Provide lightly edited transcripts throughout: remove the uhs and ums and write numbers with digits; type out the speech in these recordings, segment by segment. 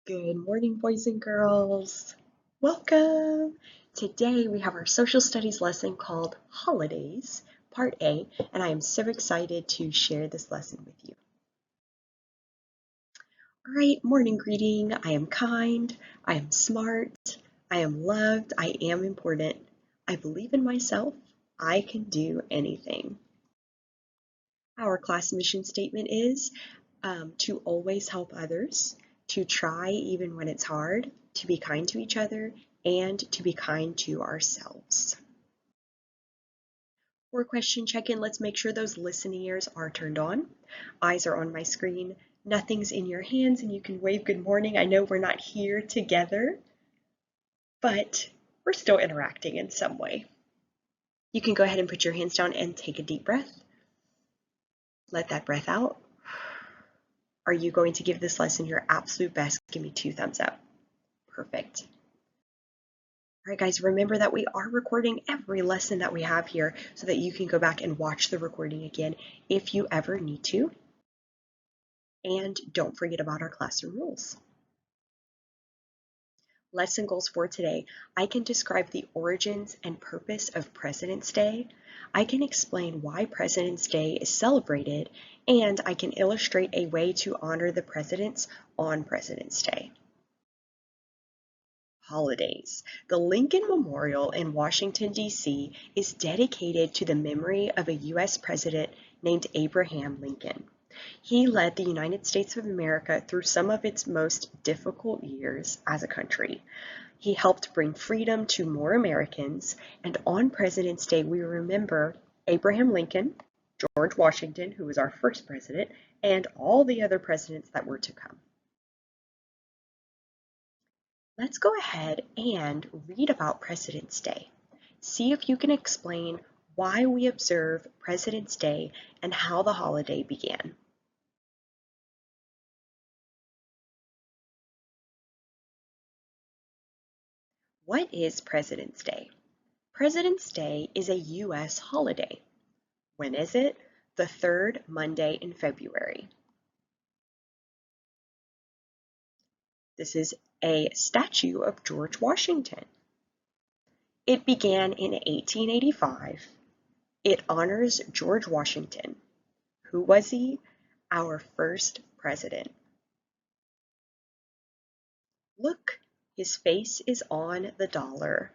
Good morning, boys and girls. Welcome. Today we have our social studies lesson called Holidays, Part A, and I am so excited to share this lesson with you. All right, morning greeting. I am kind, I am smart, I am loved, I am important, I believe in myself, I can do anything. Our class mission statement is to always help others, to try even when it's hard, to be kind to each other, and to be kind to ourselves. For question check-in, let's make sure those listening ears are turned on. Eyes are on my screen. Nothing's in your hands, and you can wave good morning. I know we're not here together, but we're still interacting in some way. You can go ahead and put your hands down and take a deep breath. Let that breath out. Are you going to give this lesson your absolute best? Give me 2 thumbs up. Perfect. All right, guys, remember that we are recording every lesson that we have here so that you can go back and watch the recording again if you ever need to. And don't forget about our classroom rules. Lesson goals for today. I can describe the origins and purpose of President's Day. I can explain why President's Day is celebrated, and I can illustrate a way to honor the presidents on President's Day. Holidays. The Lincoln Memorial in Washington, D.C. is dedicated to the memory of a U.S. president named Abraham Lincoln. He led the United States of America through some of its most difficult years as a country. He helped bring freedom to more Americans, and on President's Day we remember Abraham Lincoln, George Washington, who was our first president, and all the other presidents that were to come. Let's go ahead and read about President's Day. See if you can explain why we observe President's Day and how the holiday began. What is President's Day? President's Day is a U.S. holiday. When is it? The third Monday in February. This is a statue of George Washington. It began in 1885. It honors George Washington. Who was he? Our first president. Look, his face is on the dollar.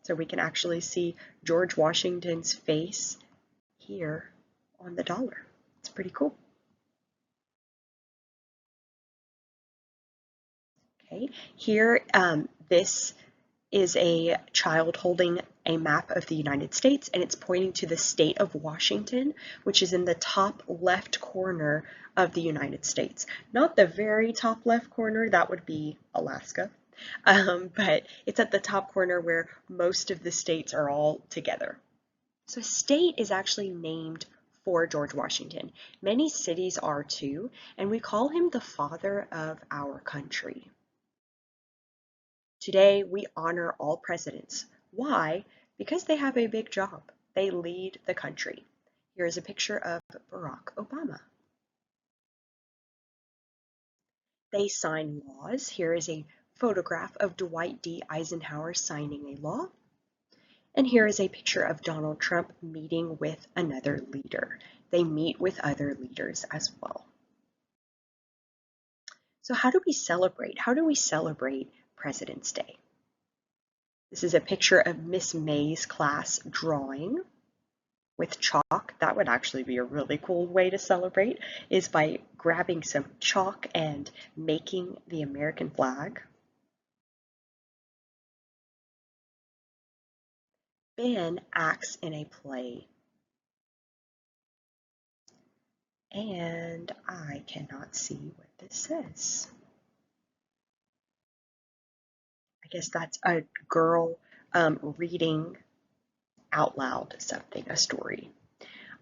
So we can actually see George Washington's face here on the dollar. It's pretty cool. Okay, here this is a child holding a map of the United States, and it's pointing to the state of Washington, which is in the top left corner of the United States. Not the very top left corner, that would be Alaska, but it's at the top corner where most of the states are all together. So a state is actually named for George Washington. Many cities are too, and we call him the father of our country. Today, we honor all presidents. Why? Because they have a big job. They lead the country. Here is a picture of Barack Obama. They sign laws. Here is a photograph of Dwight D. Eisenhower signing a law. And here is a picture of Donald Trump meeting with another leader. They meet with other leaders as well. So how do we celebrate? How do we celebrate President's Day? This is a picture of Miss May's class drawing with chalk. That would actually be a really cool way to celebrate, is by grabbing some chalk and making the American flag. Ben acts in a play. And I cannot see what this says. I guess that's a girl reading out loud something, a story.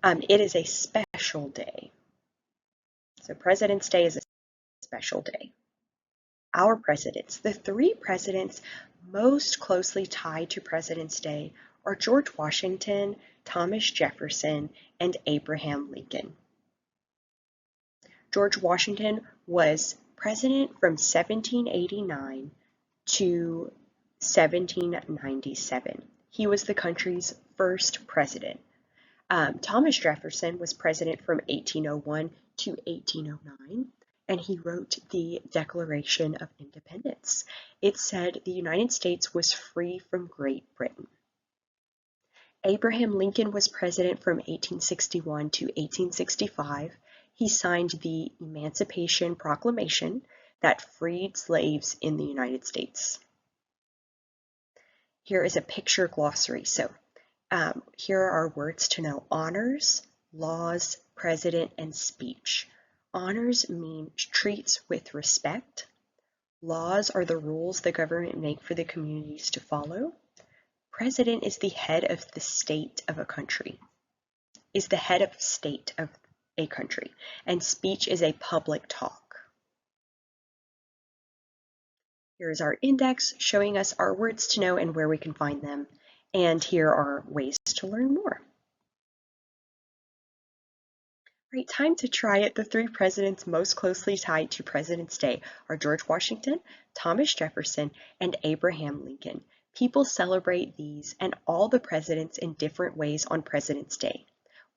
It is a special day. So President's Day is a special day. Our presidents, the 3 presidents most closely tied to President's Day are George Washington, Thomas Jefferson, and Abraham Lincoln. George Washington was president from 1789 to 1797. He was the country's first president. Thomas Jefferson was president from 1801 to 1809, and he wrote the Declaration of Independence. It said the United States was free from Great Britain. Abraham Lincoln was president from 1861 to 1865. He signed the Emancipation Proclamation that freed slaves in the United States. Here is a picture glossary. So here are words to know: honors, laws, president, and speech. Honors mean treats with respect. Laws are the rules the government make for the communities to follow. President is the head of the state of a country, and speech is a public talk. Here's our index showing us our words to know and where we can find them, and here are ways to learn more. All right, time to try it. The three presidents most closely tied to President's Day are George Washington, Thomas Jefferson, and Abraham Lincoln. People celebrate these and all the presidents in different ways on President's Day.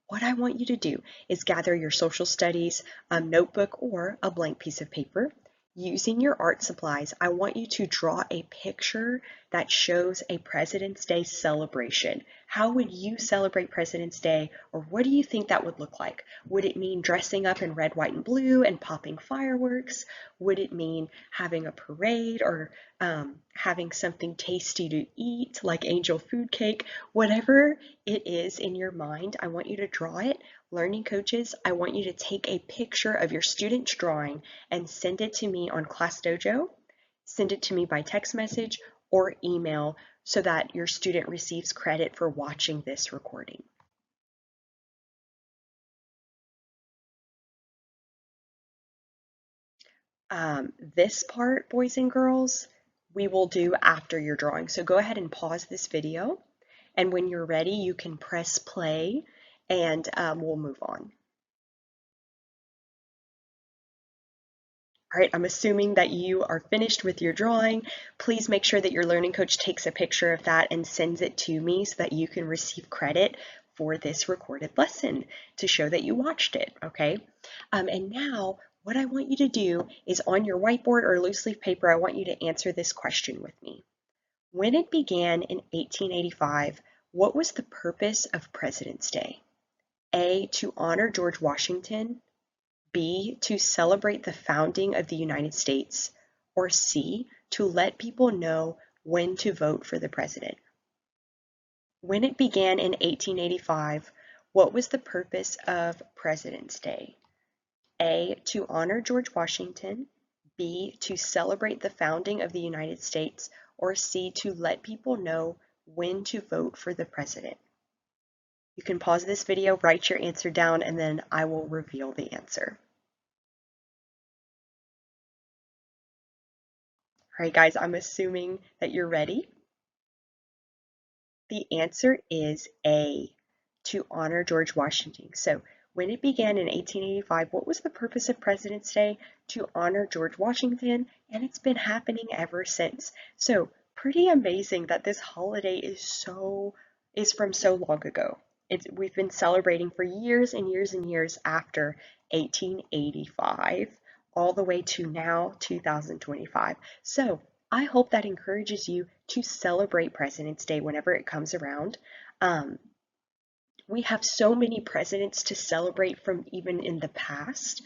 What I want you to do is gather your social studies notebook or a blank piece of paper. Using your art supplies, I want you to draw a picture that shows a President's Day celebration. How would you celebrate President's Day, or what do you think that would look like? Would it mean dressing up in red, white, and blue and popping fireworks? Would it mean having a parade or having something tasty to eat like angel food cake? Whatever it is in your mind, I want you to draw it. Learning coaches, I want you to take a picture of your student's drawing and send it to me on Class Dojo. Send it to me by text message or email so that your student receives credit for watching this recording. This part, boys and girls, we will do after your drawing. So go ahead and pause this video, and when you're ready, you can press play and we'll move on. All right, I'm assuming that you are finished with your drawing. Please make sure that your learning coach takes a picture of that and sends it to me so that you can receive credit for this recorded lesson to show that you watched it, okay? And now what I want you to do is on your whiteboard or loose leaf paper, I want you to answer this question with me. When it began in 1885, what was the purpose of President's Day? A, to honor George Washington, B, to celebrate the founding of the United States, or C, to let people know when to vote for the president. When it began in 1885, what was the purpose of President's Day? A, to honor George Washington, B, to celebrate the founding of the United States, or C, to let people know when to vote for the president. You can pause this video, write your answer down, and then I will reveal the answer. All right, guys, I'm assuming that you're ready. The answer is A, to honor George Washington. So when it began in 1885, what was the purpose of President's Day? To honor George Washington, and it's been happening ever since. So pretty amazing that this holiday is from so long ago. We've been celebrating for years and years and years after 1885, all the way to now, 2025. So I hope that encourages you to celebrate President's Day whenever it comes around. We have so many presidents to celebrate from even in the past,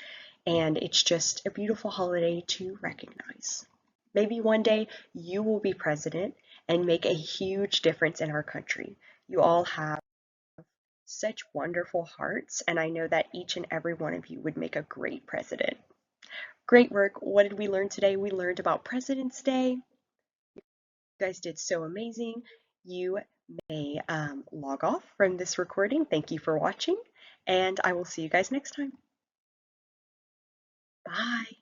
and it's just a beautiful holiday to recognize. Maybe one day you will be president and make a huge difference in our country. You all have such wonderful hearts, and I know that each and every one of you would make a great president. Great work. What did we learn today? We learned about President's Day. You guys did so amazing. You may log off from this recording. Thank you for watching, and I will see you guys next time. Bye.